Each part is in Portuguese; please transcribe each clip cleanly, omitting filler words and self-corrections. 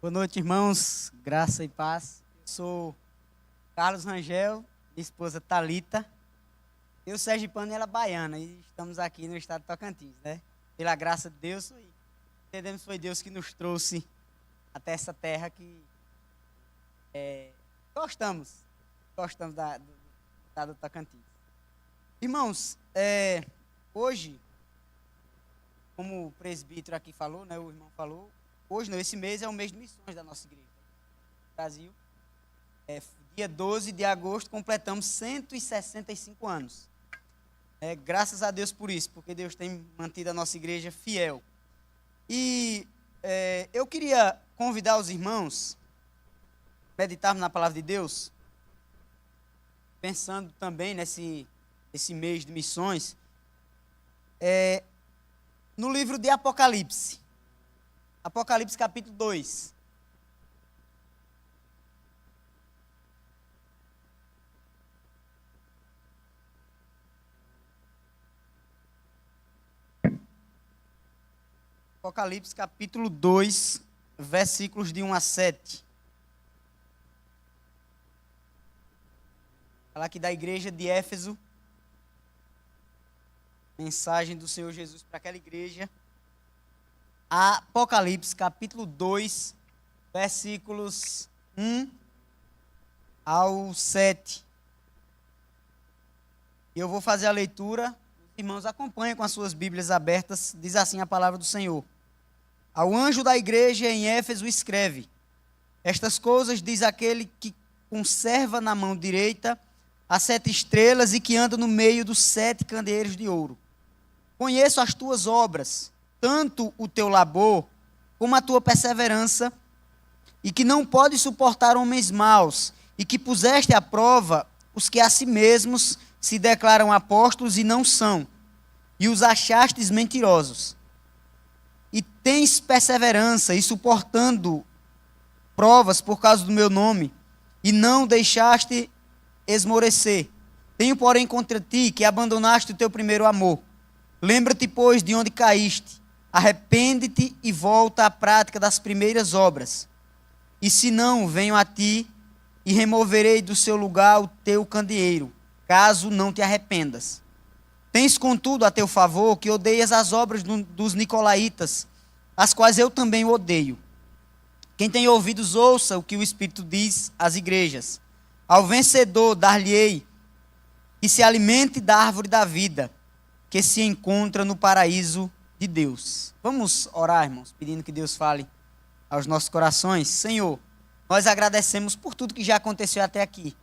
Boa noite, irmãos. Graça e paz. Eu sou Carlos Rangel, minha esposa Thalita. Eu, sergipano, e ela baiana. E estamos aqui no estado de Tocantins, né? Pela graça de Deus, entendemos que foi Deus que nos trouxe até essa terra que gostamos. Gostamos do estado de Tocantins. Irmãos, hoje, como o presbítero aqui falou, né? O irmão falou, hoje, não, esse mês é o mês de missões da nossa igreja. No Brasil, dia 12 de agosto, completamos 165 anos. Graças a Deus por isso, porque Deus tem mantido a nossa igreja fiel. E eu queria convidar os irmãos a meditarmos na palavra de Deus, pensando também nesse mês de missões, no livro de Apocalipse. Apocalipse capítulo 2. Apocalipse capítulo 2, versículos de 1 a 7. Fala aqui da igreja de Éfeso. Mensagem do Senhor Jesus para aquela igreja. Apocalipse capítulo 2, versículos 1 ao 7. Eu vou fazer a leitura. Os irmãos acompanhem com as suas Bíblias abertas. Diz assim a palavra do Senhor. Ao anjo da igreja em Éfeso escreve: estas coisas diz aquele que conserva na mão direita as 7 estrelas e que anda no meio dos 7 candeeiros de ouro. Conheço as tuas obras, tanto o teu labor como a tua perseverança, e que não podes suportar homens maus, e que puseste à prova os que a si mesmos se declaram apóstolos e não são, e os achastes mentirosos. E tens perseverança e suportando provas por causa do meu nome, e não deixaste esmorecer. Tenho, porém, contra ti que abandonaste o teu primeiro amor. Lembra-te, pois, de onde caíste. Arrepende-te e volta à prática das primeiras obras. E se não, venho a ti e removerei do seu lugar o teu candeeiro, caso não te arrependas. Tens, contudo, a teu favor que odeias as obras dos nicolaítas, as quais eu também odeio. Quem tem ouvidos, ouça o que o Espírito diz às igrejas. Ao vencedor dar-lhe-ei que se alimente da árvore da vida, que se encontra no paraíso de Deus. Vamos orar, irmãos, pedindo que Deus fale aos nossos corações. Senhor, nós agradecemos por tudo que já aconteceu até aqui.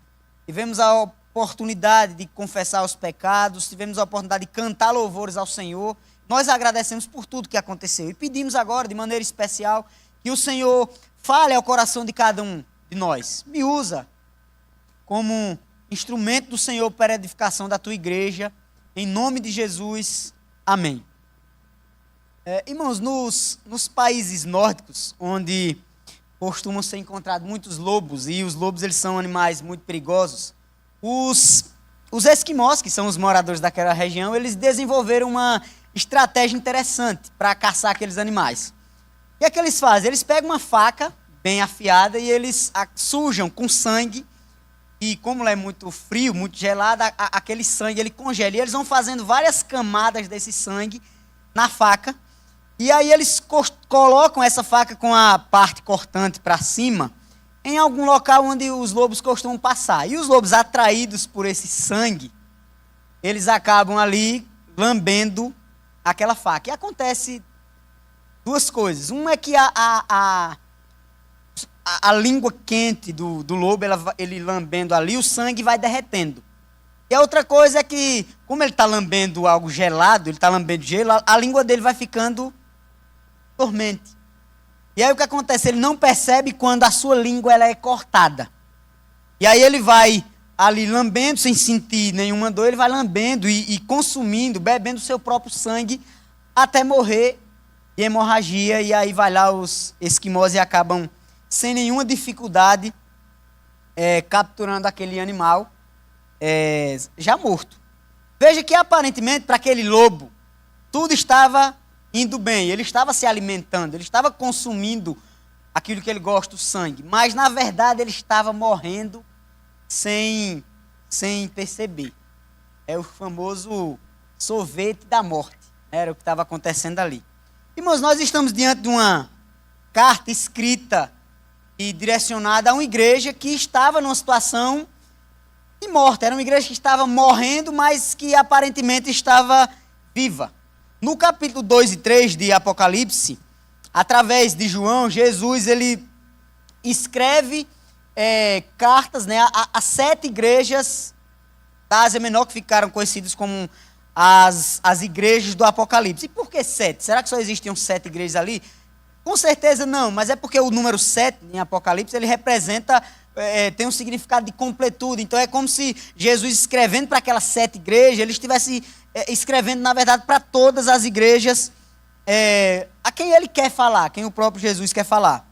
Tivemos a oportunidade de confessar os pecados, tivemos a oportunidade de cantar louvores ao Senhor. Nós agradecemos por tudo que aconteceu. E pedimos agora, de maneira especial, que o Senhor fale ao coração de cada um de nós. Me usa como instrumento do Senhor para a edificação da tua igreja. Em nome de Jesus, amém. Irmãos, nos países nórdicos, onde costumam ser encontrados muitos lobos, e os lobos eles são animais muito perigosos, os esquimós, que são os moradores daquela região, eles desenvolveram uma estratégia interessante para caçar aqueles animais. O que é que eles fazem? Eles pegam uma faca bem afiada e eles sujam com sangue. E como lá é muito frio, muito gelado, aquele sangue ele congela. E eles vão fazendo várias camadas desse sangue na faca. E aí eles colocam essa faca com a parte cortante para cima em algum local onde os lobos costumam passar. E os lobos, atraídos por esse sangue, eles acabam ali lambendo aquela faca. E acontece duas coisas. Uma é que a língua quente do lobo, ele lambendo ali, o sangue vai derretendo. E a outra coisa é que, como ele está lambendo algo gelado, ele está lambendo gelo, a língua dele vai ficando dormente. E aí o que acontece? Ele não percebe quando a sua língua ela é cortada. E aí ele vai ali lambendo, sem sentir nenhuma dor, ele vai lambendo e consumindo, bebendo o seu próprio sangue, até morrer de hemorragia. E aí vai lá os esquimós e acabam sem nenhuma dificuldade, capturando aquele animal já morto. Veja que aparentemente para aquele lobo, tudo estava indo bem, ele estava se alimentando, ele estava consumindo aquilo que ele gosta, o sangue. Mas, na verdade, ele estava morrendo sem perceber. É o famoso sorvete da morte. Era o que estava acontecendo ali. Irmãos, nós estamos diante de uma carta escrita e direcionada a uma igreja que estava numa situação de morte. Era uma igreja que estava morrendo, mas que aparentemente estava viva. No capítulo 2 e 3 de Apocalipse, através de João, Jesus ele escreve cartas, né, a 7 igrejas da Ásia Menor, que ficaram conhecidas como as igrejas do Apocalipse. E por que 7? Será que só existiam 7 igrejas ali? Com certeza não, mas é porque o número 7 em Apocalipse, ele representa, tem um significado de completude. Então é como se Jesus escrevendo para aquelas 7 igrejas, ele estivesse escrevendo, na verdade, para todas as igrejas a quem ele quer falar, quem o próprio Jesus quer falar.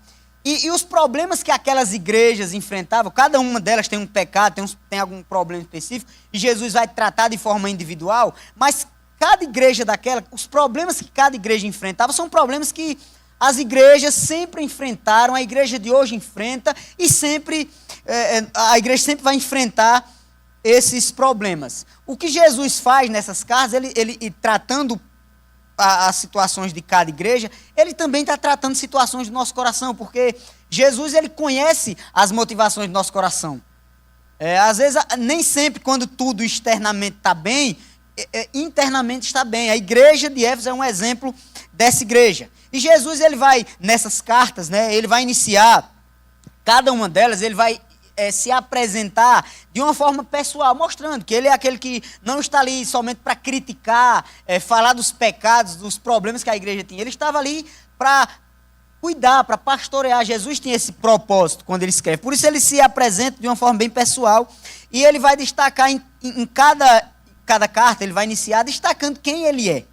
E os problemas que aquelas igrejas enfrentavam, cada uma delas tem um pecado, tem algum problema específico, e Jesus vai tratar de forma individual, mas cada igreja daquela, os problemas que cada igreja enfrentava são problemas que as igrejas sempre enfrentaram, a igreja de hoje enfrenta, e sempre, a igreja sempre vai enfrentar esses problemas. O que Jesus faz nessas cartas, ele tratando as situações de cada igreja, ele também está tratando situações do nosso coração, porque Jesus ele conhece as motivações do nosso coração. Às vezes, nem sempre quando tudo externamente está bem, internamente está bem. A igreja de Éfeso é um exemplo dessa igreja. E Jesus ele vai, nessas cartas, né, ele vai iniciar, cada uma delas, ele vai se apresentar de uma forma pessoal, mostrando que ele é aquele que não está ali somente para criticar, falar dos pecados, dos problemas que a igreja tinha. Ele estava ali para cuidar, para pastorear. Jesus tinha esse propósito quando ele escreve. Por isso ele se apresenta de uma forma bem pessoal e ele vai destacar em cada carta, ele vai iniciar destacando quem ele é.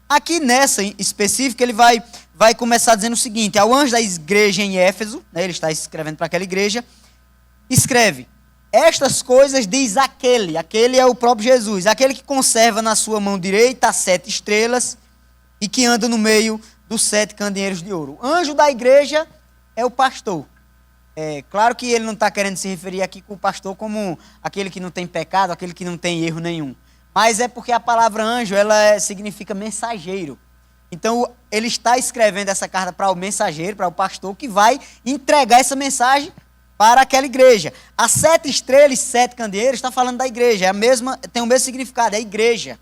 Aqui nessa em específica, ele vai começar dizendo o seguinte: ao anjo da igreja em Éfeso, né, ele está escrevendo para aquela igreja, escreve: estas coisas diz aquele é o próprio Jesus, aquele que conserva na sua mão direita as 7 estrelas e que anda no meio dos 7 candeeiros de ouro. O anjo da igreja é o pastor. É claro que ele não está querendo se referir aqui com o pastor como aquele que não tem pecado, aquele que não tem erro nenhum. Mas é porque a palavra anjo, ela significa mensageiro. Então, ele está escrevendo essa carta para o mensageiro, para o pastor, que vai entregar essa mensagem para aquela igreja. As 7 estrelas e 7 candeeiros está falando da igreja, tem o mesmo significado, é a igreja.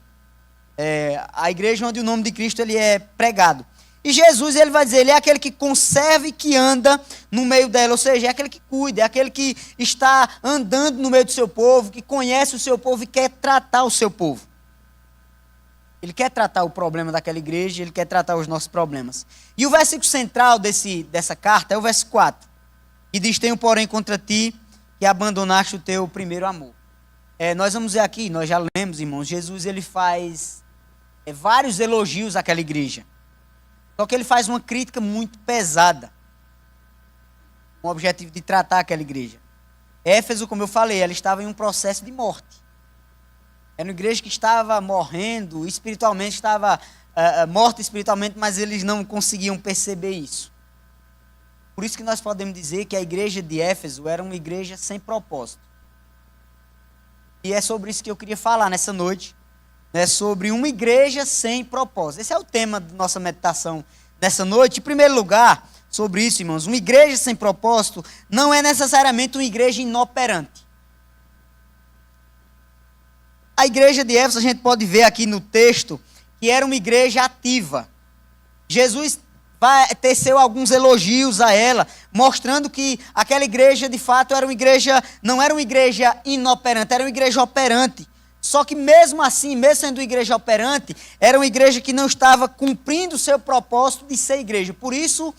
A igreja onde o nome de Cristo ele é pregado. E Jesus ele vai dizer, ele é aquele que conserva e que anda no meio dela, ou seja, é aquele que cuida, é aquele que está andando no meio do seu povo, que conhece o seu povo e quer tratar o seu povo. Ele quer tratar o problema daquela igreja, ele quer tratar os nossos problemas. E o versículo central dessa carta é o verso 4. E diz: tenho, porém, contra ti que abandonaste o teu primeiro amor. Nós vamos ver aqui, nós já lemos, irmãos, Jesus ele faz vários elogios àquela igreja. Só que ele faz uma crítica muito pesada, com o objetivo de tratar aquela igreja. Éfeso, como eu falei, ela estava em um processo de morte. Era uma igreja que estava morrendo espiritualmente, estava morta espiritualmente, mas eles não conseguiam perceber isso. Por isso que nós podemos dizer que a igreja de Éfeso era uma igreja sem propósito. E é sobre isso que eu queria falar nessa noite, né, sobre uma igreja sem propósito. Esse é o tema da nossa meditação nessa noite. Em primeiro lugar, sobre isso, irmãos, uma igreja sem propósito não é necessariamente uma igreja inoperante. A igreja de Éfeso, a gente pode ver aqui no texto, que era uma igreja ativa. Jesus teceu alguns elogios a ela, mostrando que aquela igreja, de fato, não era uma igreja inoperante, era uma igreja operante. Só que mesmo assim, mesmo sendo uma igreja operante, era uma igreja que não estava cumprindo o seu propósito de ser igreja. Por isso,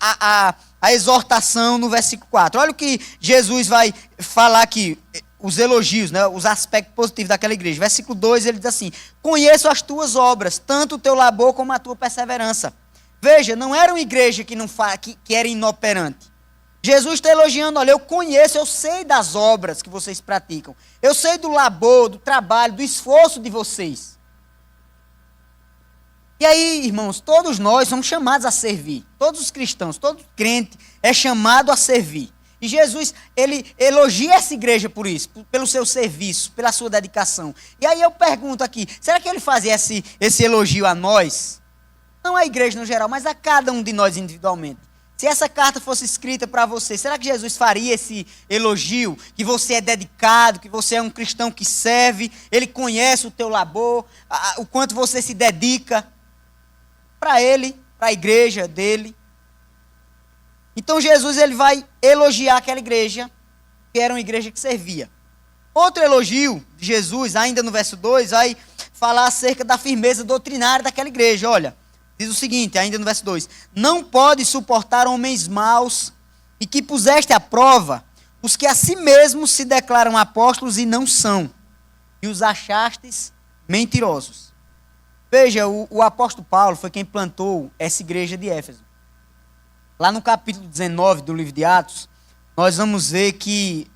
a exortação no versículo 4. Olha o que Jesus vai falar aqui, os elogios, né, os aspectos positivos daquela igreja. Versículo 2, ele diz assim: conheço as tuas obras, tanto o teu labor como a tua perseverança. Veja, não era uma igreja que era inoperante. Jesus está elogiando: olha, eu conheço, eu sei das obras que vocês praticam. Eu sei do labor, do trabalho, do esforço de vocês. E aí, irmãos, todos nós somos chamados a servir. Todos os cristãos, todo crente é chamado a servir. E Jesus, ele elogia essa igreja por isso, pelo seu serviço, pela sua dedicação. E aí eu pergunto aqui, será que ele fazia esse elogio a nós? Não à igreja no geral, mas a cada um de nós individualmente. Se essa carta fosse escrita para você, será que Jesus faria esse elogio? Que você é dedicado, que você é um cristão que serve, ele conhece o teu labor, o quanto você se dedica para ele, para a igreja dele. Então Jesus, ele vai elogiar aquela igreja, que era uma igreja que servia. Outro elogio de Jesus, ainda no verso 2, vai falar acerca da firmeza doutrinária daquela igreja. Olha, diz o seguinte, ainda no verso 2: não pode suportar homens maus, e que puseste à prova os que a si mesmos se declaram apóstolos e não são, e os achastes mentirosos. Veja, o apóstolo Paulo foi quem plantou essa igreja de Éfeso. Lá no capítulo 19 do livro de Atos, nós vamos ver que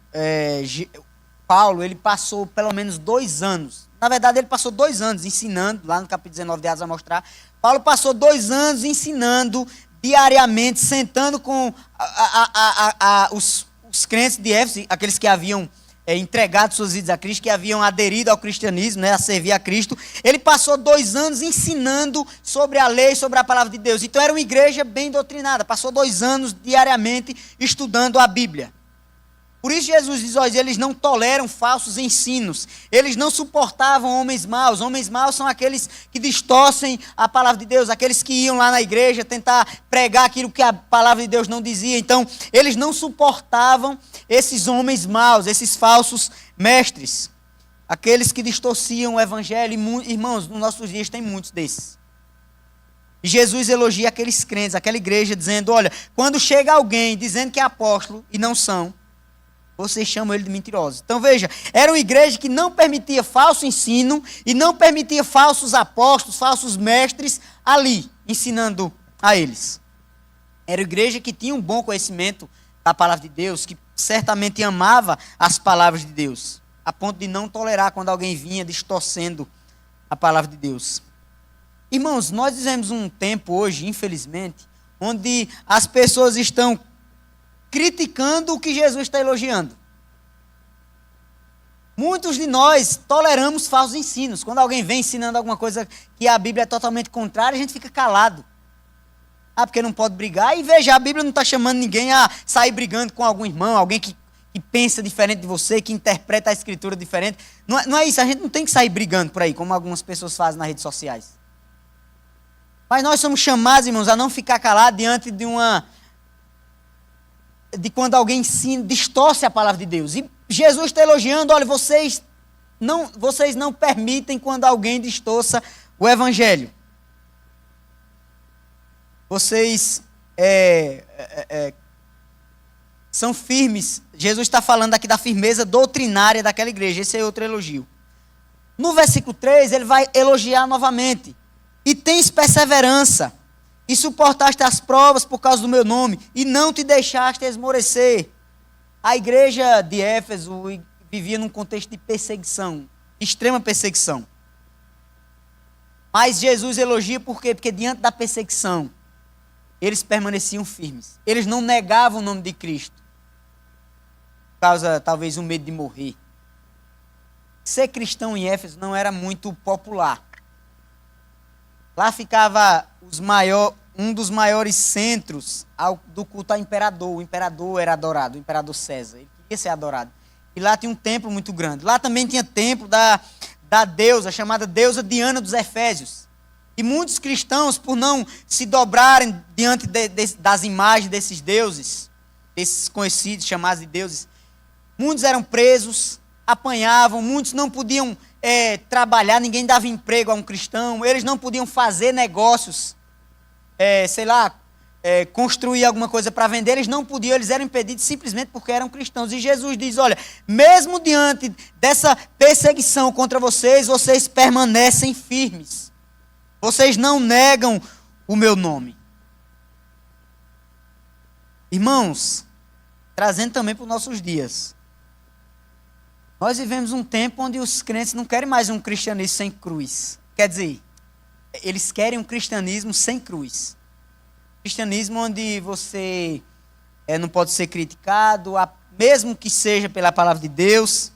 Paulo, ele passou pelo menos 2 anos. Na verdade, ele passou 2 anos ensinando, lá no capítulo 19 de Atos vai mostrar. Paulo passou 2 anos ensinando diariamente, sentando com os crentes de Éfeso, aqueles que haviam entregado suas vidas a Cristo, que haviam aderido ao cristianismo, a servir a Cristo. Ele passou 2 anos ensinando sobre a lei, sobre a palavra de Deus. Então era uma igreja bem doutrinada, passou 2 anos diariamente estudando a Bíblia. Por isso Jesus diz, olha, eles não toleram falsos ensinos, eles não suportavam homens maus. Homens maus são aqueles que distorcem a palavra de Deus, aqueles que iam lá na igreja tentar pregar aquilo que a palavra de Deus não dizia. Então, eles não suportavam esses homens maus, esses falsos mestres, aqueles que distorciam o evangelho. Irmãos, nos nossos dias tem muitos desses. E Jesus elogia aqueles crentes, aquela igreja, dizendo, olha, quando chega alguém dizendo que é apóstolo e não são, vocês chamam ele de mentiroso. Então veja, era uma igreja que não permitia falso ensino e não permitia falsos apóstolos, falsos mestres ali, ensinando a eles. Era uma igreja que tinha um bom conhecimento da palavra de Deus, que certamente amava as palavras de Deus, a ponto de não tolerar quando alguém vinha distorcendo a palavra de Deus. Irmãos, nós vivemos um tempo hoje, infelizmente, onde as pessoas estão criticando o que Jesus está elogiando. Muitos de nós toleramos falsos ensinos. Quando alguém vem ensinando alguma coisa que a Bíblia é totalmente contrária, a gente fica calado. Porque não pode brigar. E veja, a Bíblia não está chamando ninguém a sair brigando com algum irmão, alguém que pensa diferente de você, que interpreta a Escritura diferente. Não é isso, a gente não tem que sair brigando por aí, como algumas pessoas fazem nas redes sociais. Mas nós somos chamados, irmãos, a não ficar calados diante de quando alguém ensina, distorce a palavra de Deus. E Jesus está elogiando, olha, vocês não permitem quando alguém distorça o evangelho. Vocês são firmes. Jesus está falando aqui da firmeza doutrinária daquela igreja. Esse é outro elogio. No versículo 3, ele vai elogiar novamente. E tens perseverança, e suportaste as provas por causa do meu nome, e não te deixaste esmorecer. A igreja de Éfeso vivia num contexto de perseguição, extrema perseguição. Mas Jesus elogia por quê? Porque diante da perseguição, eles permaneciam firmes. Eles não negavam o nome de Cristo, por causa, talvez, um medo de morrer. Ser cristão em Éfeso não era muito popular. Lá ficava um dos maiores centros do culto ao imperador. O imperador era adorado, o imperador César. Ele queria ser adorado. E lá tinha um templo muito grande. Lá também tinha templo da deusa, chamada deusa Diana dos Efésios. E muitos cristãos, por não se dobrarem diante das imagens desses deuses, desses conhecidos, chamados de deuses, muitos eram presos, apanhavam, muitos não podiam trabalhar, ninguém dava emprego a um cristão, eles não podiam fazer negócios, construir alguma coisa para vender, eles não podiam, eles eram impedidos simplesmente porque eram cristãos. E Jesus diz, olha, mesmo diante dessa perseguição contra vocês, vocês permanecem firmes. Vocês não negam o meu nome. Irmãos, trazendo também para os nossos dias, nós vivemos um tempo onde os crentes não querem mais um cristianismo sem cruz. Quer dizer, eles querem um cristianismo sem cruz. Cristianismo onde você não pode ser criticado, mesmo que seja pela palavra de Deus.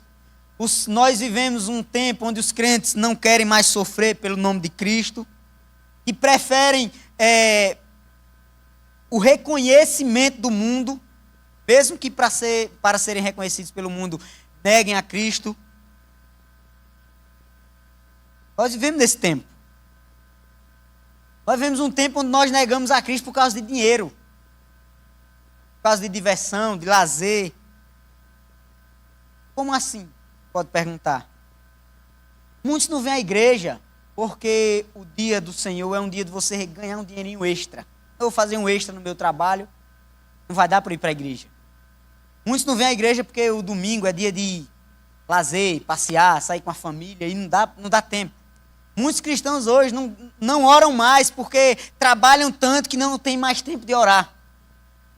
Nós vivemos um tempo onde os crentes não querem mais sofrer pelo nome de Cristo e preferem o reconhecimento do mundo, mesmo que para serem reconhecidos pelo mundo, neguem a Cristo. Nós vivemos nesse tempo. Nós vivemos um tempo onde nós negamos a Cristo por causa de dinheiro, por causa de diversão, de lazer. Como assim? Pode perguntar. Muitos não vêm à igreja porque o dia do Senhor é um dia de você ganhar um dinheirinho extra. Eu vou fazer um extra no meu trabalho, não vai dar para ir para a igreja. Muitos não vêm à igreja porque o domingo é dia de lazer, passear, sair com a família e não dá tempo. Muitos cristãos hoje não oram mais porque trabalham tanto que não tem mais tempo de orar.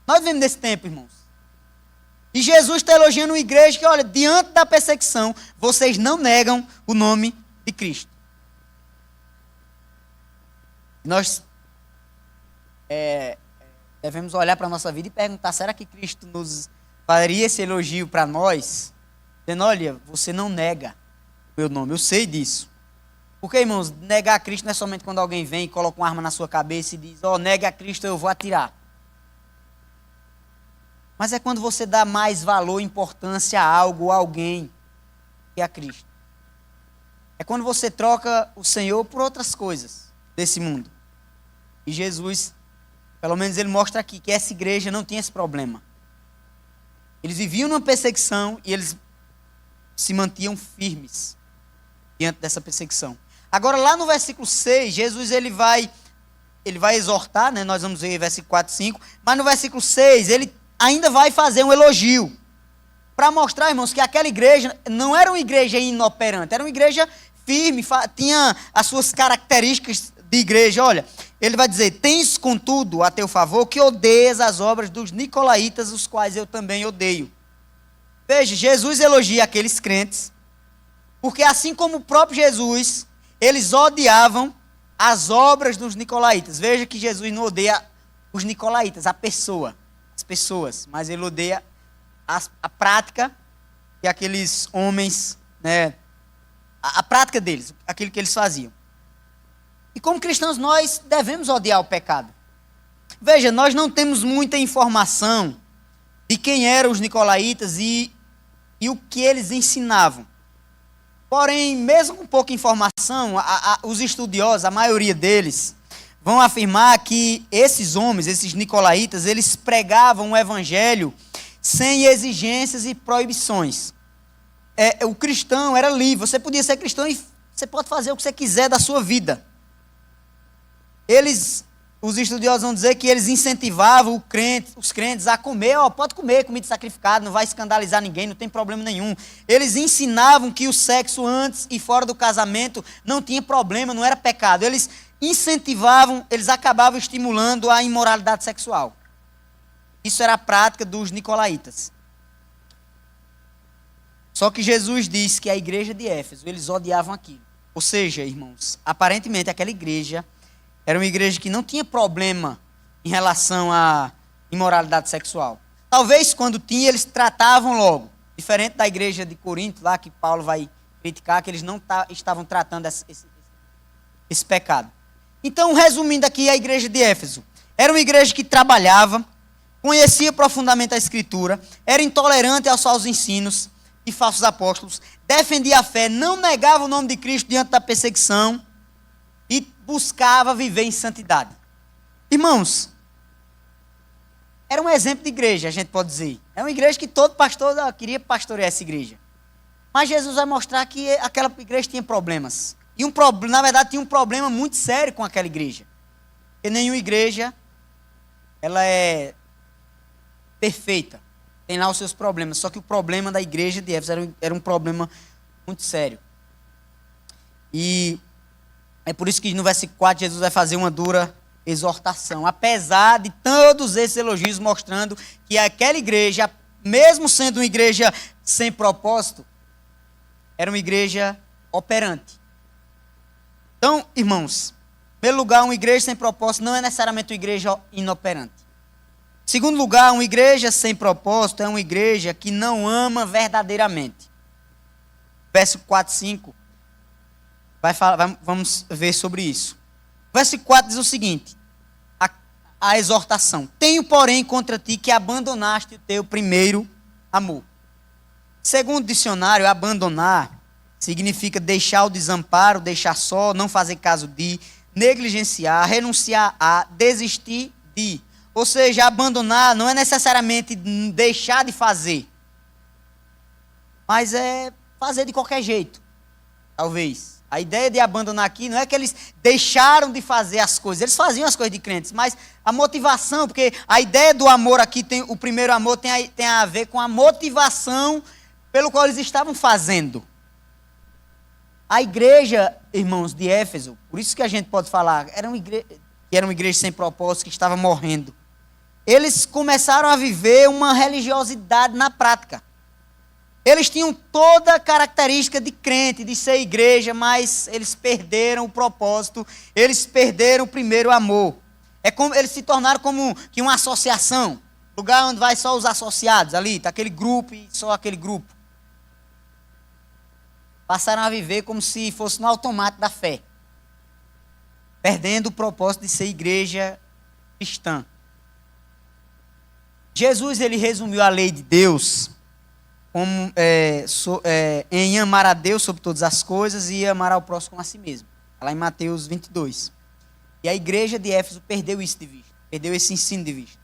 Nós vivemos nesse tempo, irmãos. E Jesus está elogiando uma igreja que, olha, diante da perseguição, vocês não negam o nome de Cristo. Nós devemos olhar para a nossa vida e perguntar, será que Cristo nos faria esse elogio para nós? Dizendo, olha, você não nega o meu nome, eu sei disso. Porque, irmãos, negar a Cristo não é somente quando alguém vem e coloca uma arma na sua cabeça e diz, nega a Cristo, eu vou atirar. Mas é quando você dá mais valor, importância a algo ou a alguém que a Cristo. É quando você troca o Senhor por outras coisas desse mundo. E Jesus, pelo menos ele mostra aqui, que essa igreja não tinha esse problema. Eles viviam numa perseguição e eles se mantinham firmes diante dessa perseguição. Agora, lá no versículo 6, Jesus ele vai exortar, né? Nós vamos ver versículo 4 e 5, mas no versículo 6, ele ainda vai fazer um elogio, para mostrar, irmãos, que aquela igreja não era uma igreja inoperante, era uma igreja firme, tinha as suas características de igreja. Olha, ele vai dizer, tens contudo a teu favor que odeias as obras dos nicolaítas, os quais eu também odeio. Veja, Jesus elogia aqueles crentes, porque assim como o próprio Jesus, eles odiavam as obras dos nicolaítas. Veja que Jesus não odeia os nicolaítas, a pessoa, as pessoas, mas ele odeia a prática que aqueles homens, né, a prática deles, aquilo que eles faziam. E como cristãos nós devemos odiar o pecado. Veja, nós não temos muita informação de quem eram os nicolaítas e o que eles ensinavam. Porém, mesmo com pouca informação, os estudiosos, a maioria deles, vão afirmar que esses homens, esses nicolaítas, eles pregavam o evangelho sem exigências e proibições. O cristão era livre, você podia ser cristão e você pode fazer o que você quiser da sua vida. Os estudiosos vão dizer que eles incentivavam os crentes a comer, pode comer comida sacrificada, não vai escandalizar ninguém, não tem problema nenhum. Eles ensinavam que o sexo antes e fora do casamento não tinha problema, não era pecado. Eles incentivavam, eles acabavam estimulando a imoralidade sexual. Isso era a prática dos nicolaítas. Só que Jesus disse que a igreja de Éfeso, eles odiavam aquilo. Ou seja, irmãos, aparentemente aquela igreja era uma igreja que não tinha problema em relação à imoralidade sexual. Talvez quando tinha, eles tratavam logo. Diferente da igreja de Corinto, lá que Paulo vai criticar, que eles não estavam tratando esse pecado. Então, resumindo aqui, a igreja de Éfeso era uma igreja que trabalhava, conhecia profundamente a Escritura, era intolerante aos falsos ensinos e falsos apóstolos, defendia a fé, não negava o nome de Cristo diante da perseguição, e buscava viver em santidade. Irmãos, era um exemplo de igreja, a gente pode dizer. É uma igreja que todo pastor queria pastorear essa igreja. Mas Jesus vai mostrar que aquela igreja tinha problemas. Na verdade, tinha um problema muito sério com aquela igreja. Porque nenhuma igreja, ela é perfeita. Tem lá os seus problemas. Só que o problema da igreja de Éfeso era um problema muito sério. E é por isso que no versículo 4 Jesus vai fazer uma dura exortação. Apesar de todos esses elogios mostrando que aquela igreja, mesmo sendo uma igreja sem propósito, era uma igreja operante. Então, irmãos, primeiro lugar, uma igreja sem propósito não é necessariamente uma igreja inoperante. Em segundo lugar, uma igreja sem propósito é uma igreja que não ama verdadeiramente. Verso 4, 5, vamos ver sobre isso. Verso 4 diz o seguinte, a exortação. Tenho, porém, contra ti que abandonaste o teu primeiro amor. Segundo o dicionário, abandonar significa deixar o desamparo, deixar só, não fazer caso de, negligenciar, renunciar a, desistir de. Ou seja, abandonar não é necessariamente deixar de fazer, mas é fazer de qualquer jeito, talvez. A ideia de abandonar aqui não é que eles deixaram de fazer as coisas, eles faziam as coisas de crentes, mas a motivação, porque a ideia do amor aqui, o primeiro amor tem a ver com a motivação pelo qual eles estavam fazendo. A igreja, irmãos, de Éfeso, por isso que a gente pode falar, que era uma igreja sem propósito, que estava morrendo. Eles começaram a viver uma religiosidade na prática. Eles tinham toda a característica de crente, de ser igreja, mas eles perderam o propósito, eles perderam o primeiro amor. Eles se tornaram como que uma associação, lugar onde vai só os associados ali, tá aquele grupo e só aquele grupo. Passaram a viver como se fosse no automático da fé, perdendo o propósito de ser igreja cristã. Jesus, ele resumiu a lei de Deus como, em amar a Deus sobre todas as coisas e amar ao próximo como a si mesmo. Lá em Mateus 22. E a igreja de Éfeso perdeu isso de vista, perdeu esse ensino de vista.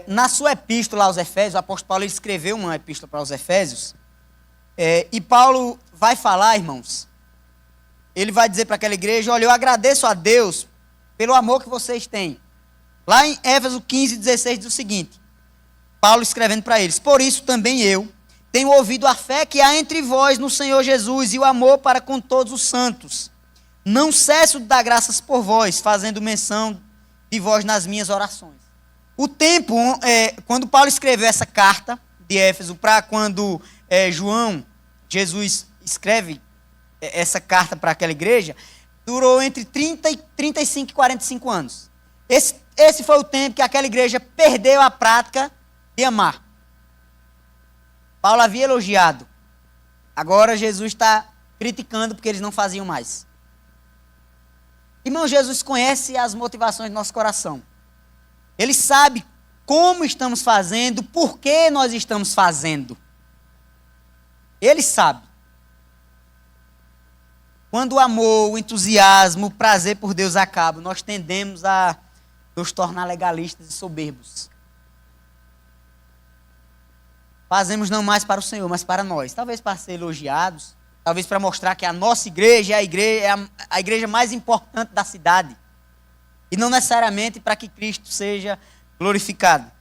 Na sua epístola aos Efésios, o apóstolo Paulo escreveu uma epístola para os Efésios, e Paulo vai falar, irmãos, ele vai dizer para aquela igreja, olha, eu agradeço a Deus pelo amor que vocês têm. Lá em Éfeso 15, 16 diz o seguinte, Paulo escrevendo para eles, por isso também eu tenho ouvido a fé que há entre vós no Senhor Jesus e o amor para com todos os santos. Não cesso de dar graças por vós, fazendo menção de vós nas minhas orações. O tempo, quando Paulo escreveu essa carta de Éfeso, para quando Jesus escreve essa carta para aquela igreja, durou entre 30 e 35 e 45 anos. Esse foi o tempo que aquela igreja perdeu a prática de amar. Paulo havia elogiado. Agora Jesus está criticando porque eles não faziam mais. Irmão, Jesus conhece as motivações do nosso coração. Ele sabe como estamos fazendo, por que nós estamos fazendo. Ele sabe. Quando o amor, o entusiasmo, o prazer por Deus acabam, nós tendemos a nos tornar legalistas e soberbos. Fazemos não mais para o Senhor, mas para nós. Talvez para ser elogiados, talvez para mostrar que a nossa igreja é a igreja mais importante da cidade. E não necessariamente para que Cristo seja glorificado.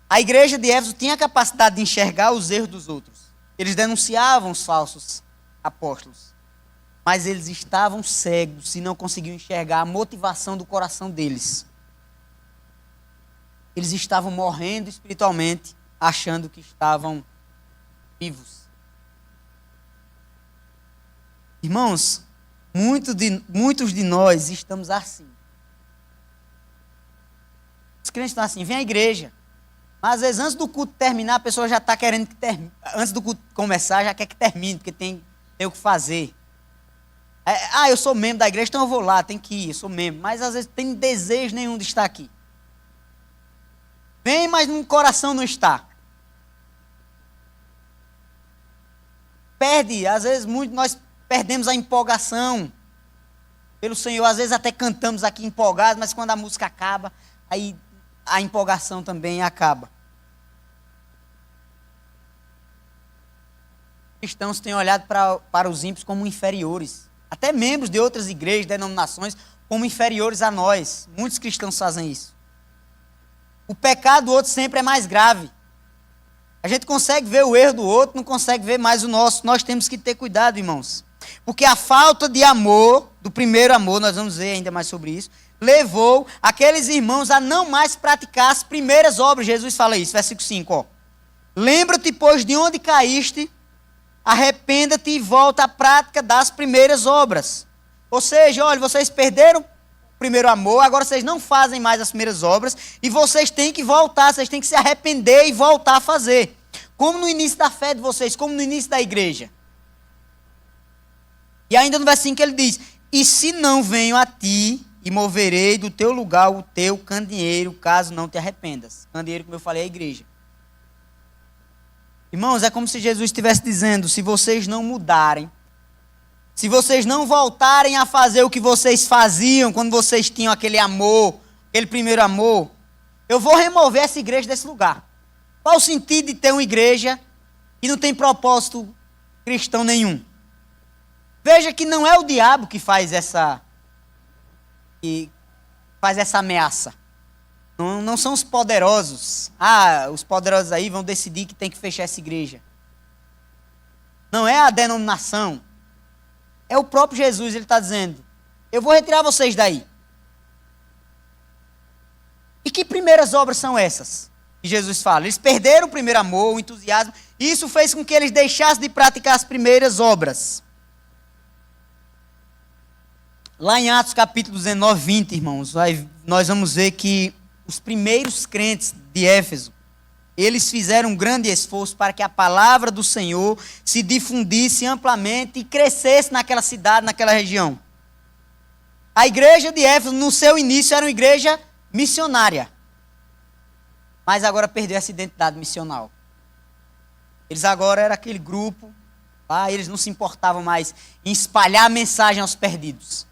A igreja de Éfeso tinha a capacidade de enxergar os erros dos outros. Eles denunciavam os falsos apóstolos. Mas eles estavam cegos e não conseguiam enxergar a motivação do coração deles. Eles estavam morrendo espiritualmente, achando que estavam vivos. Irmãos, muitos de nós estamos assim. Os crentes estão assim, vem à igreja. Mas às vezes antes do culto terminar, a pessoa já está querendo que termine. Antes do culto começar, já quer que termine, porque tem o que fazer. Eu sou membro da igreja, então eu vou lá, tem que ir, eu sou membro. Mas às vezes tem desejo nenhum de estar aqui. Vem, mas no coração não está. Às vezes nós perdemos a empolgação pelo Senhor. Às vezes até cantamos aqui empolgados, mas quando a música acaba, aí a empolgação também acaba. Cristãos têm olhado para os ímpios como inferiores. Até membros de outras igrejas, denominações, como inferiores a nós. Muitos cristãos fazem isso. O pecado do outro sempre é mais grave. A gente consegue ver o erro do outro, não consegue ver mais o nosso. Nós temos que ter cuidado, irmãos. Porque a falta de amor, do primeiro amor, nós vamos ver ainda mais sobre isso, levou aqueles irmãos a não mais praticar as primeiras obras. Jesus fala isso, versículo 5, ó. Lembra-te, pois, de onde caíste, arrependa-te e volta à prática das primeiras obras. Ou seja, olha, vocês perderam o primeiro amor, agora vocês não fazem mais as primeiras obras, e vocês têm que voltar, vocês têm que se arrepender e voltar a fazer. Como no início da fé de vocês, como no início da igreja. E ainda no versículo que ele diz, e se não venho a ti, e moverei do teu lugar o teu candeeiro, caso não te arrependas. Candeeiro, como eu falei, é a igreja. Irmãos, é como se Jesus estivesse dizendo, se vocês não mudarem, se vocês não voltarem a fazer o que vocês faziam quando vocês tinham aquele amor, aquele primeiro amor, eu vou remover essa igreja desse lugar. Qual o sentido de ter uma igreja que não tem propósito cristão nenhum? Veja que não é o diabo que faz essa ameaça. Não são os poderosos. Os poderosos aí vão decidir que tem que fechar essa igreja. Não é a denominação. É o próprio Jesus, ele está dizendo, eu vou retirar vocês daí. E que primeiras obras são essas? Que Jesus fala, eles perderam o primeiro amor, o entusiasmo, e isso fez com que eles deixassem de praticar as primeiras obras. Lá em Atos capítulo 19, 20, irmãos, nós vamos ver que os primeiros crentes de Éfeso, eles fizeram um grande esforço para que a palavra do Senhor se difundisse amplamente e crescesse naquela cidade, naquela região. A igreja de Éfeso, no seu início, era uma igreja missionária. Mas agora perdeu essa identidade missional. Eles agora eram aquele grupo, eles não se importavam mais em espalhar a mensagem aos perdidos.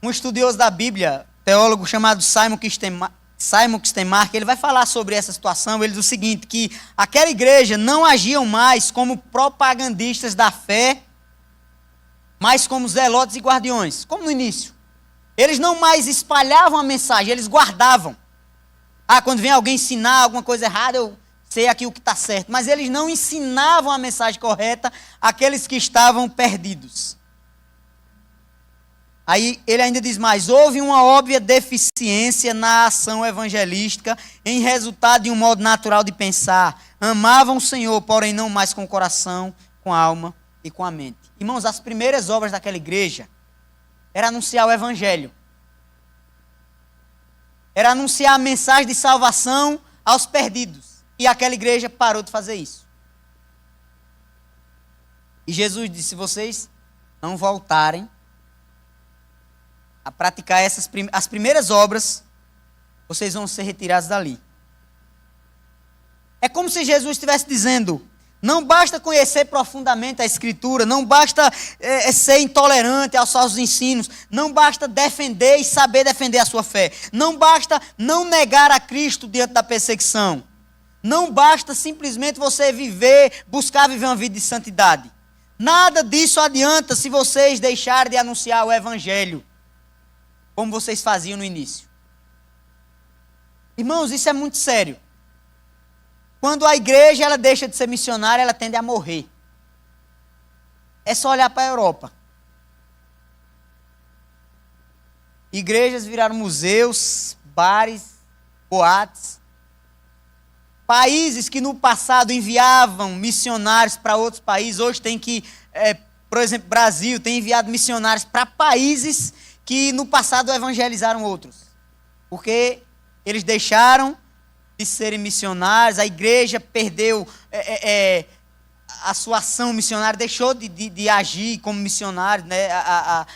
Um estudioso da Bíblia, teólogo chamado Simon Kistemaker, ele vai falar sobre essa situação. Ele diz o seguinte, que aquela igreja não agiam mais como propagandistas da fé, mas como zelotes e guardiões, como no início. Eles não mais espalhavam a mensagem, eles guardavam. Quando vem alguém ensinar alguma coisa errada, eu sei aqui o que está certo. Mas eles não ensinavam a mensagem correta àqueles que estavam perdidos. Aí ele ainda diz mais, houve uma óbvia deficiência na ação evangelística em resultado de um modo natural de pensar. Amavam o Senhor, porém não mais com o coração, com a alma e com a mente. Irmãos, as primeiras obras daquela igreja era anunciar o evangelho. Era anunciar a mensagem de salvação aos perdidos. E aquela igreja parou de fazer isso. E Jesus disse, se vocês não voltarem a praticar as primeiras obras, vocês vão ser retirados dali. É como se Jesus estivesse dizendo, não basta conhecer profundamente a Escritura, não basta ser intolerante aos falsos ensinos, não basta defender e saber defender a sua fé, não basta não negar a Cristo diante da perseguição, não basta simplesmente você buscar viver uma vida de santidade. Nada disso adianta se vocês deixarem de anunciar o Evangelho, como vocês faziam no início. Irmãos, isso é muito sério. Quando a igreja ela deixa de ser missionária, ela tende a morrer. É só olhar para a Europa. Igrejas viraram museus, bares, boates. Países que no passado enviavam missionários para outros países, hoje tem que, por exemplo, Brasil tem enviado missionários para países que no passado evangelizaram outros. Porque eles deixaram de serem missionários, a igreja perdeu a sua ação missionária, deixou de agir como missionário, né?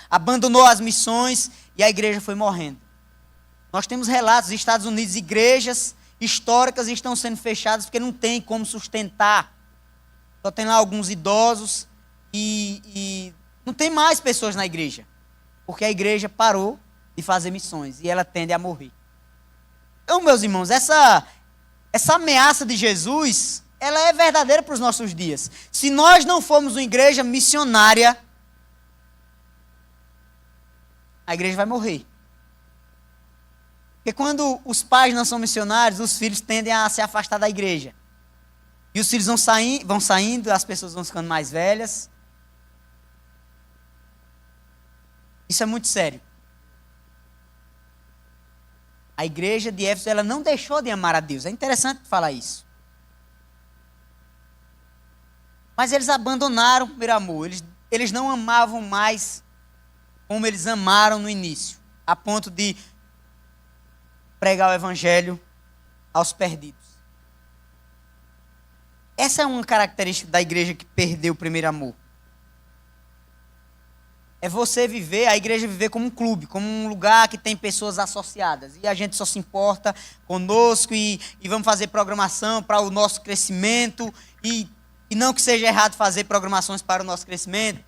Abandonou as missões e a igreja foi morrendo. Nós temos relatos nos Estados Unidos, igrejas históricas estão sendo fechadas porque não tem como sustentar. Só tem lá alguns idosos e não tem mais pessoas na igreja. Porque a igreja parou de fazer missões e ela tende a morrer. Então, meus irmãos, essa ameaça de Jesus, ela é verdadeira para os nossos dias. Se nós não formos uma igreja missionária, a igreja vai morrer. Porque quando os pais não são missionários, os filhos tendem a se afastar da igreja. E os filhos vão saindo, as pessoas vão ficando mais velhas. Isso é muito sério. A igreja de Éfeso, ela não deixou de amar a Deus. É interessante falar isso. Mas eles abandonaram o primeiro amor. Eles eles não amavam mais como eles amaram no início, a ponto de pregar o evangelho aos perdidos. Essa é uma característica da igreja que perdeu o primeiro amor. É você viver, a igreja viver como um clube, como um lugar que tem pessoas associadas. E a gente só se importa conosco e vamos fazer programação para o nosso crescimento. E não que seja errado fazer programações para o nosso crescimento.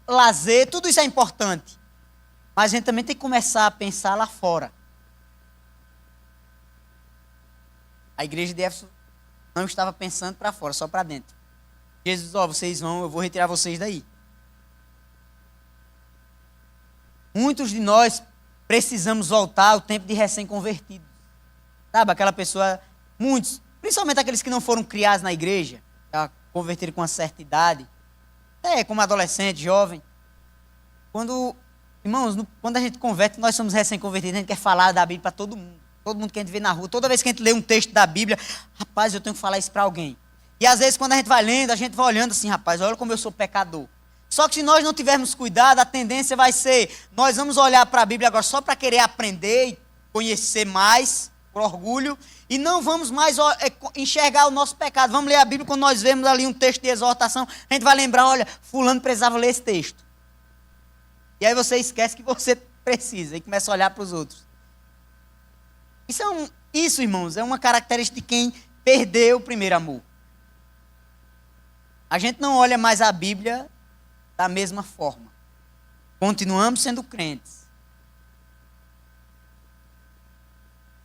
Lazer, tudo isso é importante. Mas a gente também tem que começar a pensar lá fora. A igreja de Éfeso não estava pensando para fora, só para dentro. Jesus, vocês vão, eu vou retirar vocês daí. Muitos de nós precisamos voltar ao tempo de recém-convertidos. Sabe, aquela pessoa, muitos, principalmente aqueles que não foram criados na igreja, já converteram com uma certa idade, até como adolescente, jovem. Irmãos, quando a gente converte, nós somos recém-convertidos, a gente quer falar da Bíblia para todo mundo. Todo mundo que a gente vê na rua, toda vez que a gente lê um texto da Bíblia, rapaz, eu tenho que falar isso para alguém. E às vezes quando a gente vai lendo, a gente vai olhando assim, rapaz, olha como eu sou pecador. Só que se nós não tivermos cuidado, a tendência vai ser, nós vamos olhar para a Bíblia agora só para querer aprender e conhecer mais, por orgulho, e não vamos mais enxergar o nosso pecado. Vamos ler a Bíblia, quando nós vemos ali um texto de exortação, a gente vai lembrar, olha, fulano precisava ler esse texto. E aí você esquece que você precisa e começa a olhar para os outros. Isso, irmãos, é uma característica de quem perdeu o primeiro amor. A gente não olha mais a Bíblia da mesma forma. Continuamos sendo crentes.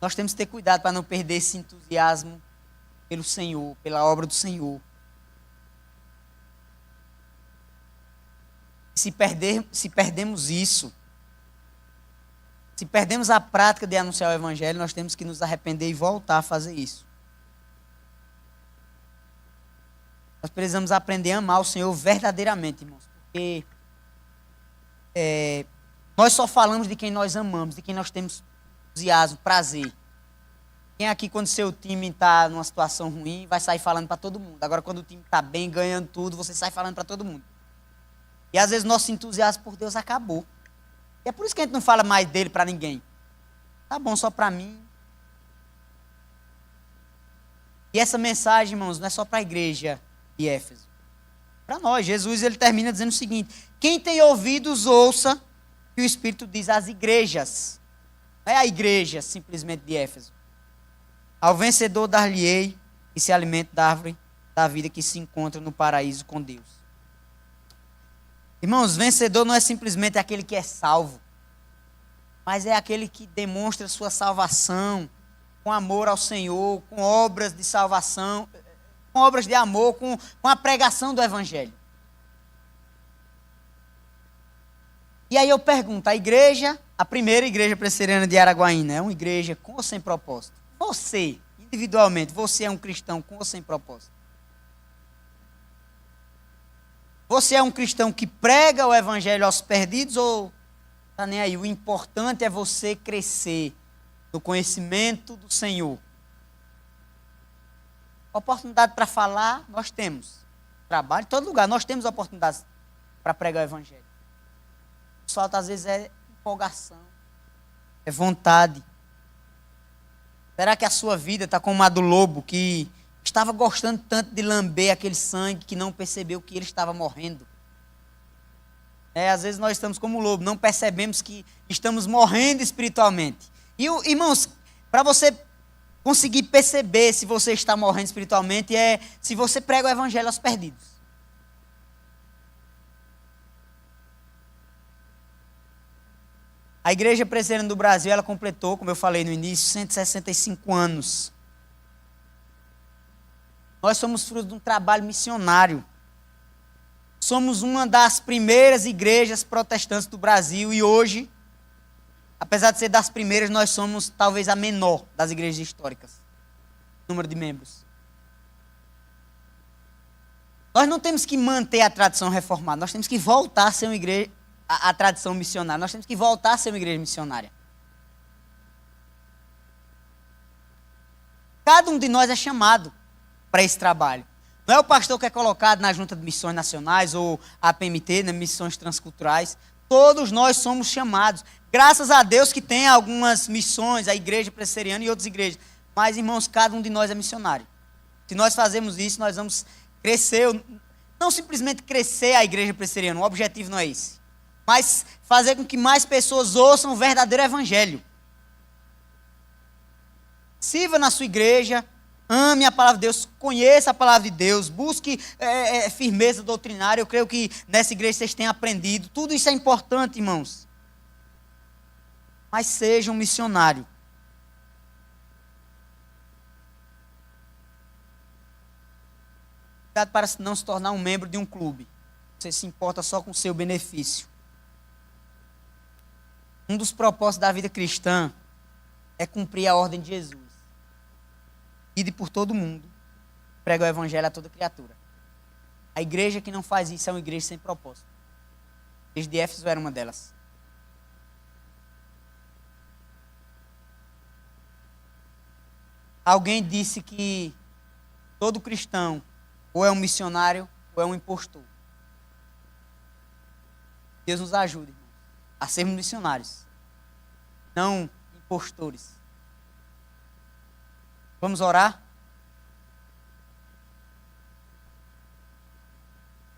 Nós temos que ter cuidado para não perder esse entusiasmo pelo Senhor, pela obra do Senhor. Se perdemos isso, se perdemos a prática de anunciar o Evangelho, nós temos que nos arrepender e voltar a fazer isso. Nós precisamos aprender a amar o Senhor verdadeiramente, irmãos. Porque nós só falamos de quem nós amamos, de quem nós temos entusiasmo, prazer. Quem aqui, quando seu time está numa situação ruim, vai sair falando para todo mundo. Agora, quando o time está bem, ganhando tudo, você sai falando para todo mundo. E às vezes nosso entusiasmo por Deus acabou. E é por isso que a gente não fala mais dele para ninguém. Tá bom, só para mim. E essa mensagem, irmãos, não é só para a igreja de Éfeso. Para nós, Jesus ele termina dizendo o seguinte: quem tem ouvidos, ouça que o Espírito diz às igrejas. Não é a igreja simplesmente de Éfeso. Ao vencedor dar-lhe-ei que se alimente da árvore da vida que se encontra no paraíso com Deus. Irmãos, vencedor não é simplesmente aquele que é salvo, mas é aquele que demonstra sua salvação com amor ao Senhor, com obras de salvação, com obras de amor, com a pregação do Evangelho. E aí eu pergunto, a primeira igreja presbiteriana de Araguaína, é uma igreja com ou sem propósito? Você, individualmente, você é um cristão com ou sem propósito? Você é um cristão que prega o Evangelho aos perdidos ou está nem aí? O importante é você crescer no conhecimento do Senhor. Oportunidade para falar, nós temos. Trabalho, em todo lugar, nós temos oportunidades para pregar o Evangelho. O que falta às vezes é empolgação, é vontade. Será que a sua vida está como a do lobo, que estava gostando tanto de lamber aquele sangue que não percebeu que ele estava morrendo? Às vezes nós estamos como o lobo, não percebemos que estamos morrendo espiritualmente. E, irmãos, para você conseguir perceber se você está morrendo espiritualmente, é se você prega o Evangelho aos perdidos. A Igreja Presbiteriana do Brasil, ela completou, como eu falei no início, 165 anos. Nós somos fruto de um trabalho missionário. Somos uma das primeiras igrejas protestantes do Brasil e hoje, apesar de ser das primeiras, nós somos talvez a menor das igrejas históricas. Número de membros. Nós não temos que manter a tradição reformada, nós temos que voltar a ser uma igreja, a tradição missionária, nós temos que voltar a ser uma igreja missionária. Cada um de nós é chamado para esse trabalho. Não é o pastor que é colocado na Junta de Missões Nacionais ou a PMT, né, Missões Transculturais. Todos nós somos chamados. Graças a Deus que tem algumas missões, a igreja presbiteriana e outras igrejas. Mas, irmãos, cada um de nós é missionário. Se nós fazemos isso, nós vamos crescer. Não simplesmente crescer a igreja presbiteriana, o objetivo não é esse. Mas fazer com que mais pessoas ouçam o verdadeiro evangelho. Sirva na sua igreja, ame a palavra de Deus, conheça a palavra de Deus, busque firmeza doutrinária. Eu creio que nessa igreja vocês têm aprendido. Tudo isso é importante, irmãos. Mas seja um missionário. Cuidado para não se tornar um membro de um clube. Você se importa só com o seu benefício. Um dos propósitos da vida cristã é cumprir a ordem de Jesus. Ide por todo mundo, prega o evangelho a toda criatura. A igreja que não faz isso é uma igreja sem propósito. A igreja de Éfeso era uma delas. Alguém disse que todo cristão ou é um missionário ou é um impostor. Deus nos ajude, irmãos, a sermos missionários, não impostores. Vamos orar?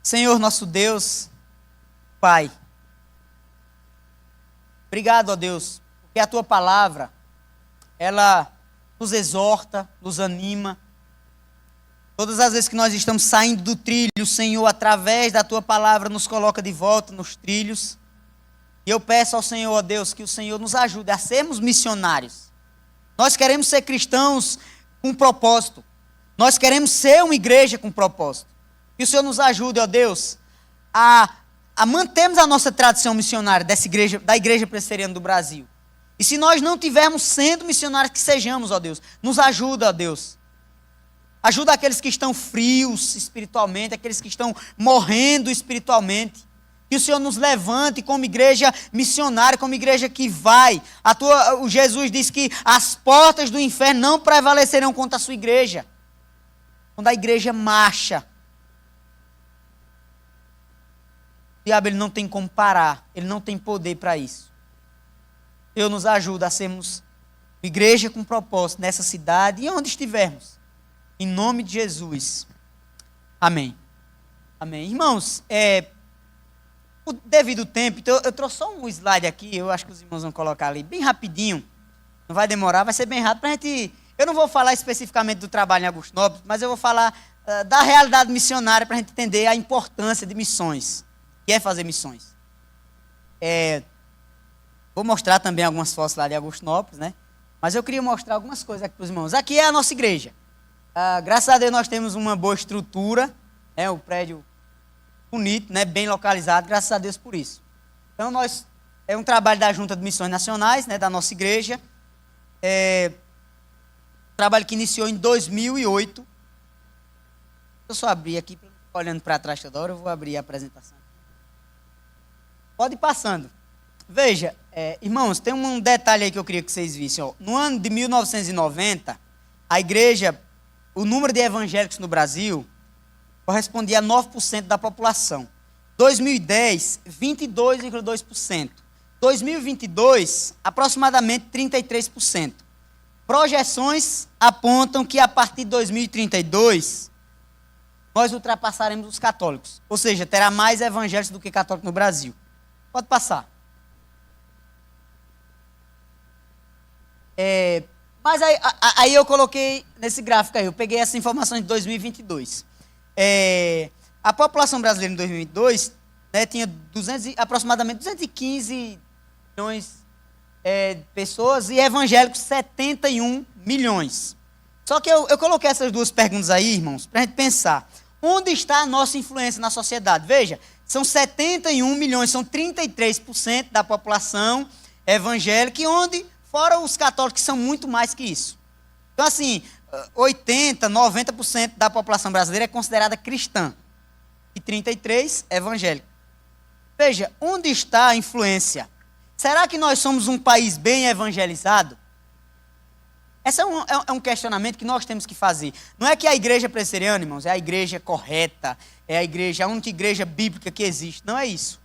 Senhor nosso Deus, Pai, obrigado, ó Deus, porque a Tua palavra, ela nos exorta, nos anima. Todas as vezes que nós estamos saindo do trilho, o Senhor, através da Tua palavra, nos coloca de volta nos trilhos. E eu peço ao Senhor, ó Deus, que o Senhor nos ajude a sermos missionários. Nós queremos ser cristãos com propósito. Nós queremos ser uma igreja com propósito. Que o Senhor nos ajude, ó Deus, a mantermos a nossa tradição missionária da igreja presbiteriana do Brasil. E se nós não tivermos sendo missionários, que sejamos, ó Deus. Nos ajuda, ó Deus. Ajuda aqueles que estão frios espiritualmente, aqueles que estão morrendo espiritualmente. Que o Senhor nos levante como igreja missionária, como igreja que vai. O Jesus disse que as portas do inferno não prevalecerão contra a sua igreja. Quando a igreja marcha, o diabo ele não tem como parar, ele não tem poder para isso. Deus nos ajuda a sermos igreja com propósito nessa cidade e onde estivermos. Em nome de Jesus. Amém. Amém. Irmãos, devido ao tempo, então eu trouxe só um slide aqui, eu acho que os irmãos vão colocar ali, bem rapidinho. Não vai demorar, vai ser bem rápido pra gente. Eu não vou falar especificamente do trabalho em Agostinópolis, mas eu vou falar da realidade missionária para a gente entender a importância de missões. Que é fazer missões. Vou mostrar também algumas fotos lá de Agostinópolis, né? Mas eu queria mostrar algumas coisas aqui para os irmãos. Aqui é a nossa igreja. Graças a Deus nós temos uma boa estrutura, o prédio bonito, né? Bem localizado, graças a Deus por isso. Então é um trabalho da Junta de Missões Nacionais, né? Da nossa igreja. Trabalho que iniciou em 2008. Eu só abrir aqui, olhando para trás toda hora, eu vou abrir a apresentação. Pode ir passando. Veja, irmãos, tem um detalhe aí que eu queria que vocês vissem. Ó. No ano de 1990, a igreja, o número de evangélicos no Brasil correspondia a 9% da população. 2010, 22,2%. 2022, aproximadamente 33%. Projeções apontam que a partir de 2032, nós ultrapassaremos os católicos. Ou seja, terá mais evangélicos do que católicos no Brasil. Pode passar. Mas aí eu coloquei nesse gráfico aí, eu peguei essa informação de 2022. A população brasileira em 2022, né, tinha aproximadamente 215 milhões de pessoas e evangélicos 71 milhões. Só que eu coloquei essas duas perguntas aí, irmãos, para a gente pensar. Onde está a nossa influência na sociedade? Veja, são 71 milhões, são 33% da população evangélica, e onde, fora os católicos, que são muito mais que isso. Então, assim, 80%, 90% da população brasileira é considerada cristã, e 33% evangélica. Veja, onde está a influência? Será que nós somos um país bem evangelizado? Esse é um questionamento que nós temos que fazer. Não é que a igreja presbiteriana, irmãos, é a igreja correta, é a única igreja bíblica que existe. Não é isso.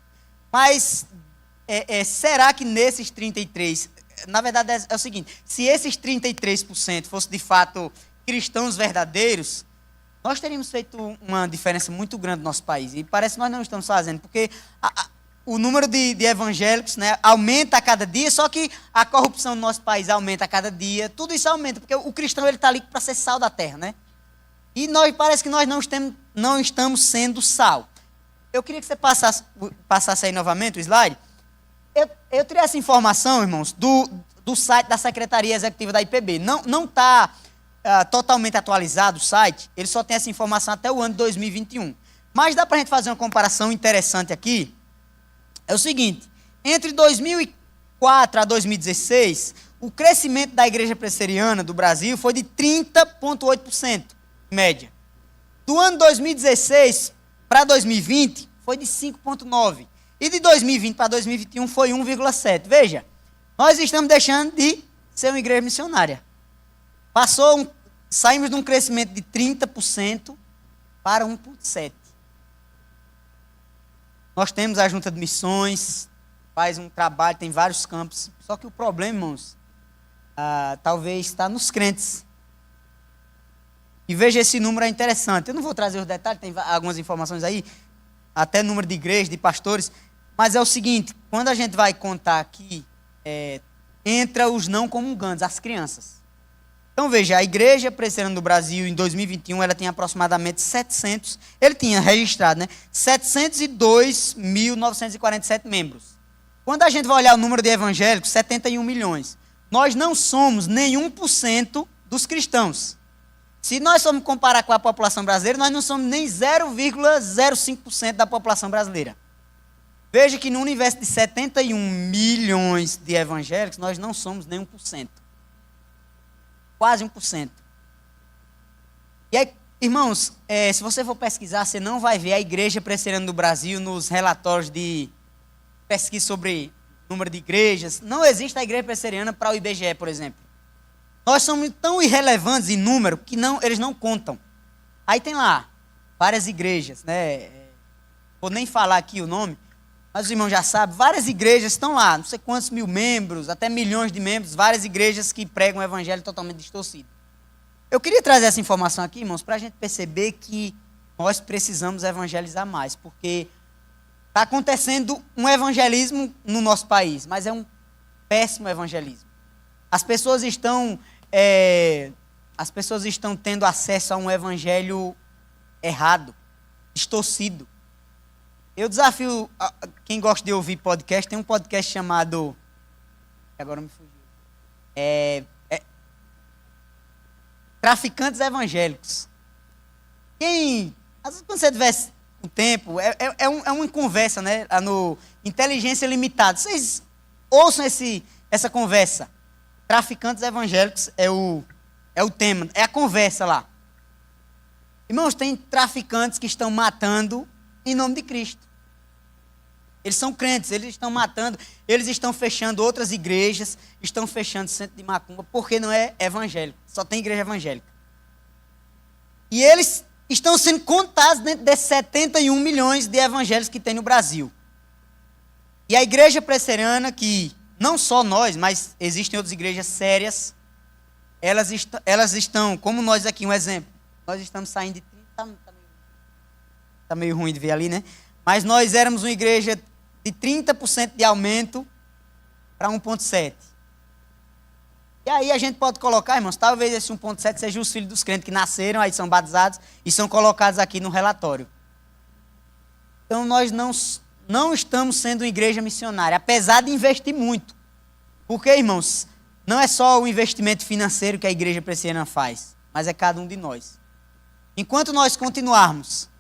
Mas será que nesses 33%, na verdade é o seguinte, se esses 33% fossem de fato cristãos verdadeiros, nós teríamos feito uma diferença muito grande no nosso país. E parece que nós não estamos fazendo, porque o número de evangélicos, né, aumenta a cada dia, só que a corrupção no nosso país aumenta a cada dia. Tudo isso aumenta, porque o cristão está ali para ser sal da terra, né? E parece que nós não estamos sendo sal. Eu queria que você passasse aí novamente o slide. Eu tirei essa informação, irmãos, do site da Secretaria Executiva da IPB. Não está totalmente atualizado o site, ele só tem essa informação até o ano de 2021. Mas dá para a gente fazer uma comparação interessante aqui. É o seguinte, entre 2004 a 2016, o crescimento da igreja presbiteriana do Brasil foi de 30,8%, em média. Do ano 2016 para 2020, foi de 5,9%. E de 2020 para 2021 foi 1,7%. Veja, nós estamos deixando de ser uma igreja missionária. Saímos de um crescimento de 30% para 1,7%. Nós temos a junta de missões, faz um trabalho, tem vários campos. Só que o problema, irmãos, talvez está nos crentes. E veja, esse número é interessante. Eu não vou trazer os detalhes, tem algumas informações aí, até número de igrejas, de pastores. Mas é o seguinte, quando a gente vai contar aqui, entra os não comungantes, as crianças. Então veja, a Igreja Presbiteriana do Brasil em 2021, ela tinha aproximadamente 702.947 membros. Quando a gente vai olhar o número de evangélicos, 71 milhões. Nós não somos nenhum por cento dos cristãos. Se nós formos comparar com a população brasileira, nós não somos nem 0,05% da população brasileira. Veja que no universo de 71 milhões de evangélicos, nós não somos nem 1%. Quase 1%. E aí, irmãos, se você for pesquisar, você não vai ver a Igreja Presbiteriana do Brasil nos relatórios de pesquisa sobre número de igrejas. Não existe a Igreja Presbiteriana para o IBGE, por exemplo. Nós somos tão irrelevantes em número que eles não contam. Aí tem lá várias igrejas, né? Vou nem falar aqui o nome, mas os irmãos já sabem, várias igrejas estão lá, não sei quantos mil membros, até milhões de membros, várias igrejas que pregam o evangelho totalmente distorcido. Eu queria trazer essa informação aqui, irmãos, para a gente perceber que nós precisamos evangelizar mais, porque está acontecendo um evangelismo no nosso país, mas é um péssimo evangelismo. As pessoas estão tendo acesso a um evangelho errado, distorcido. Eu desafio quem gosta de ouvir podcast, tem um podcast chamado, agora me fugiu, Traficantes Evangélicos. Às vezes quando você tiver o tempo, é uma conversa, né, no Inteligência Limitada. Vocês ouçam essa conversa. Traficantes Evangélicos é o tema, é a conversa lá. Irmãos, tem traficantes que estão matando em nome de Cristo. Eles são crentes, eles estão matando, eles estão fechando outras igrejas, estão fechando centro de macumba, porque não é evangélico, só tem igreja evangélica. E eles estão sendo contados dentro desses 71 milhões de evangélicos que tem no Brasil. E a Igreja Presbiteriana, que não só nós, mas existem outras igrejas sérias, elas estão, como nós aqui, um exemplo, nós estamos saindo de 30, está meio ruim de ver ali, né? Mas nós éramos uma igreja de 30% de aumento para 1,7%. E aí a gente pode colocar, irmãos, talvez esse 1,7 seja os filhos dos crentes que nasceram, aí são batizados e são colocados aqui no relatório. Então nós não estamos sendo uma igreja missionária, apesar de investir muito. Porque, irmãos, não é só o investimento financeiro que a Igreja Presbiteriana faz, mas é cada um de nós. Enquanto nós continuarmos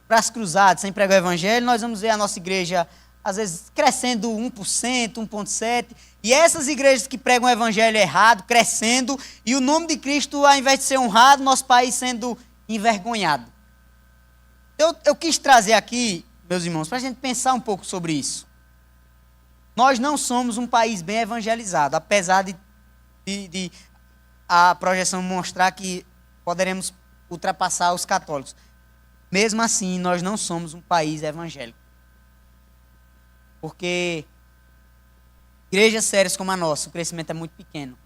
braços cruzados, sem pregar o evangelho, nós vamos ver a nossa igreja, às vezes, crescendo 1%, 1,7%, e essas igrejas que pregam o evangelho errado, crescendo, e o nome de Cristo, ao invés de ser honrado, nosso país sendo envergonhado. Eu quis trazer aqui, meus irmãos, para a gente pensar um pouco sobre isso. Nós não somos um país bem evangelizado, apesar de a projeção mostrar que poderemos ultrapassar os católicos. Mesmo assim, nós não somos um país evangélico. Porque igrejas sérias como a nossa, o crescimento é muito pequeno.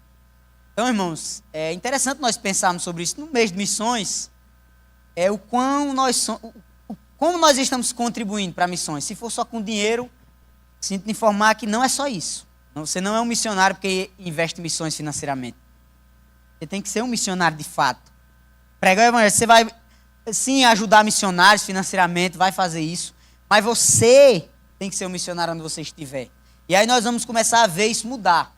Então, irmãos, é interessante nós pensarmos sobre isso. No mês de missões, o quão como nós estamos contribuindo para missões. Se for só com dinheiro, sinto me informar que não é só isso. Você não é um missionário porque investe em missões financeiramente. Você tem que ser um missionário de fato. Pregar o evangelho, você vai sim ajudar missionários financeiramente, vai fazer isso, mas você tem que ser um missionário onde você estiver. E aí nós vamos começar a ver isso mudar.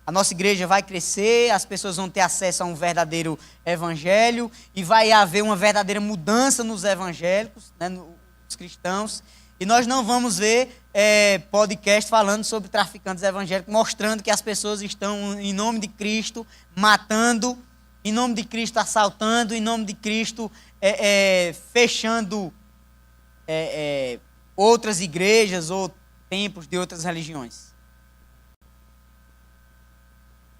A nossa igreja vai crescer, as pessoas vão ter acesso a um verdadeiro evangelho e vai haver uma verdadeira mudança nos evangélicos, né, nos cristãos. E nós não vamos ver podcast falando sobre traficantes evangélicos, mostrando que as pessoas estão, em nome de Cristo, matando, em nome de Cristo, assaltando, em nome de Cristo, fechando outras igrejas ou templos de outras religiões.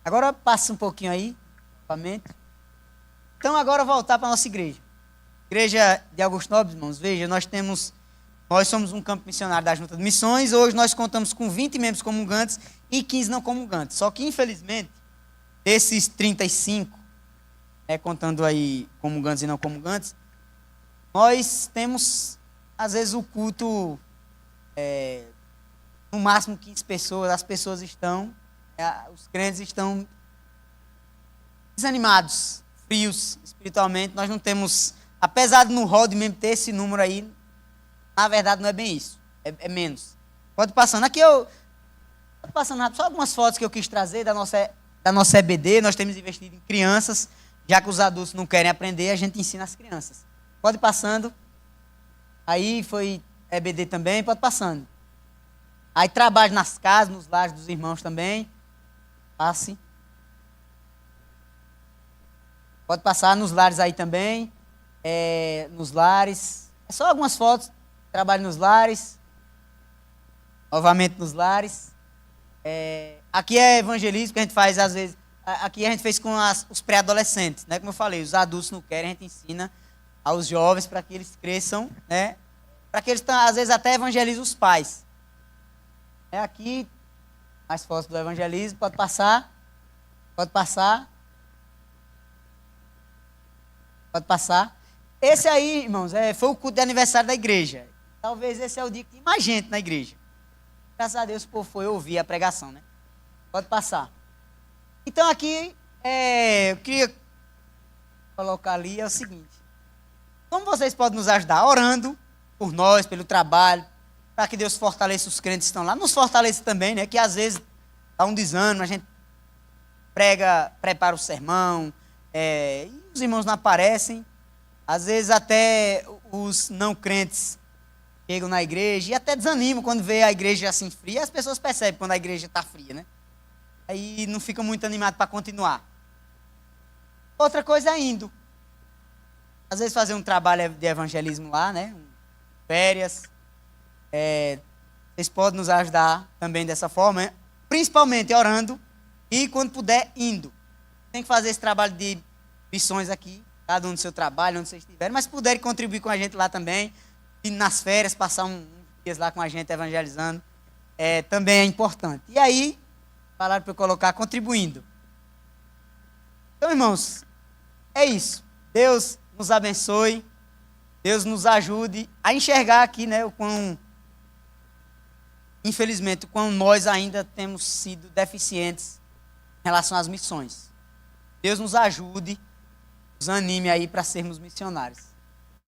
Agora passa um pouquinho aí, novamente. Então agora voltar para a nossa igreja. Igreja de Augusto Nobre, irmãos, veja, nós somos um campo missionário da Junta de Missões. Hoje nós contamos com 20 membros comungantes e 15 não comungantes. Só que, infelizmente, desses 35, contando aí comungantes e não comungantes, nós temos, às vezes, o culto, no máximo 15 pessoas. As pessoas estão, os crentes estão desanimados, frios espiritualmente. Nós não temos, apesar de no hall de mesmo ter esse número aí, na verdade não é bem isso, é menos. Pode passando. Aqui pode passando rápido, só algumas fotos que eu quis trazer da nossa EBD. Nós temos investido em crianças, já que os adultos não querem aprender, a gente ensina as crianças. Pode passando. Aí foi EBD também, pode passando. Aí trabalho nas casas, nos lares dos irmãos também. Passe. Pode passar nos lares aí também. Nos lares. É só algumas fotos. Trabalho nos lares. Novamente nos lares. Aqui é evangelismo que a gente faz às vezes. Aqui a gente fez com os pré-adolescentes, né? Como eu falei, os adultos não querem, a gente ensina aos jovens para que eles cresçam, né? Para que eles, às vezes, até evangelizem os pais. Aqui, mais fotos do evangelismo, pode passar. Pode passar. Pode passar. Esse aí, irmãos, foi o culto de aniversário da igreja. Talvez esse é o dia que tem mais gente na igreja. Graças a Deus o povo foi ouvir a pregação, né? Pode passar. Então aqui, eu queria colocar ali o seguinte. Como vocês podem nos ajudar? Orando por nós, pelo trabalho, para que Deus fortaleça os crentes que estão lá. Nos fortaleça também, né? Que às vezes dá um desânimo, a gente prepara o sermão, e os irmãos não aparecem. Às vezes até os não crentes chegam na igreja e até desanimam quando vê a igreja assim fria. As pessoas percebem quando a igreja está fria, né? Aí não ficam muito animados para continuar. Outra coisa é indo. Às vezes fazer um trabalho de evangelismo lá, né? Férias. Vocês podem nos ajudar também dessa forma, né? Principalmente orando e quando puder, indo. Tem que fazer esse trabalho de missões aqui, cada um no seu trabalho, onde vocês estiverem, mas se puderem contribuir com a gente lá também, e nas férias, passar uns dias lá com a gente evangelizando, também é importante. E aí, falaram para eu colocar contribuindo. Então, irmãos, é isso. Deus nos abençoe, Deus nos ajude a enxergar aqui, né, o quão, infelizmente, o quão nós ainda temos sido deficientes em relação às missões. Deus nos ajude, nos anime aí para sermos missionários.